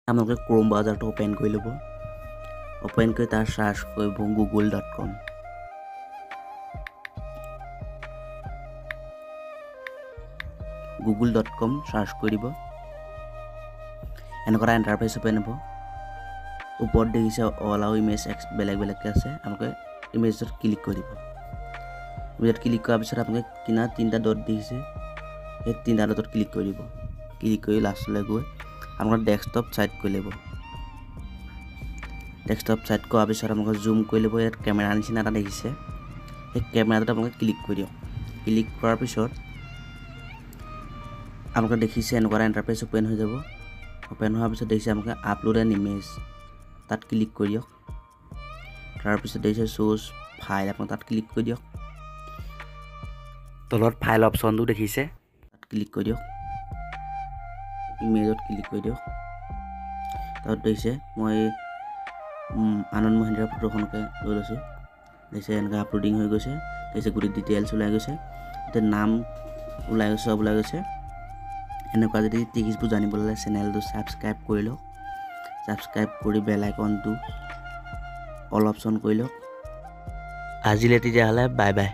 আপোনালোকে Chrome ব্ৰাউজাৰটো open কৰি ল'ব। অপেন কৰি তাৰ চাৰ্চ কৰিব google.com। google.com চাৰ্চ কৰি দিব। এনেকুৱা এটা ইণ্টাৰফেচ অপেন হ'ব। ওপৰত দেখিছে অল আউট ইমেজ বেলেগ বেলেগকৈ আছে। আপোনালোকে ইমেজত ক্লিক কৰি দিব। ইমেজত ক্লিক কৰাৰ পিছত আপোনালোকে কিনাৰত তিনিটা ডট দেখিছে, সেই তিনিটা ডটত ক্লিক কৰি দিব। ক্লিক কৰি লাষ্টলৈ গৈ আপোনালোকৰ ডেস্কটপ চাইড কৰি ল'ব। ডেস্কটপ চাইড কৰাৰ পিছত আপোনালোকে জুম কৰি ল'ব। ইয়াত কেমেৰা নিচিনা এটা দেখিছে, সেই কেমেৰাটোত আপোনালোকে ক্লিক কৰি দিয়ক। ক্লিক কৰাৰ পিছত আপোনালোকে দেখিছে এনেকুৱা এটা ইণ্টাৰফেচ অপেন হৈ যাব। অপেন হোৱাৰ পিছত দেখিছে আপোনালোকে আপলোড এন ইমেজ, তাত ক্লিক কৰি দিয়ক। তাৰপিছত দেখিছে চ'জ ফাইল, আপোনালোকে তাত ক্লিক কৰি দিয়ক। তলত ফাইল অপশ্যনটো দেখিছে, তাত ক্লিক কৰি দিয়ক। ইমেজত ক্লিক কৰি দিয়ক। তাত দেখিছে মই আনন্দ মহিন্দ্ৰাৰ ফটোখনকে লৈ লৈছোঁ। দেখিছে এনেকৈ আপলোডিং হৈ গৈছে। দেখিছে গোটেই ডিটেইলছ ওলাই গৈছে, গোটেই নাম ওলাই গৈছে, চব ওলাই গৈছে। এনেকুৱা যদি ট্ৰিক্সবোৰ জানিবলৈ হ'লে চেনেলটো ছাবস্ক্ৰাইব কৰি লওক। ছাবস্ক্ৰাইব কৰি বেল আইকনটো অল অপশ্যন কৰি লওক। আজিলৈ তেতিয়াহ'লে বাই বাই।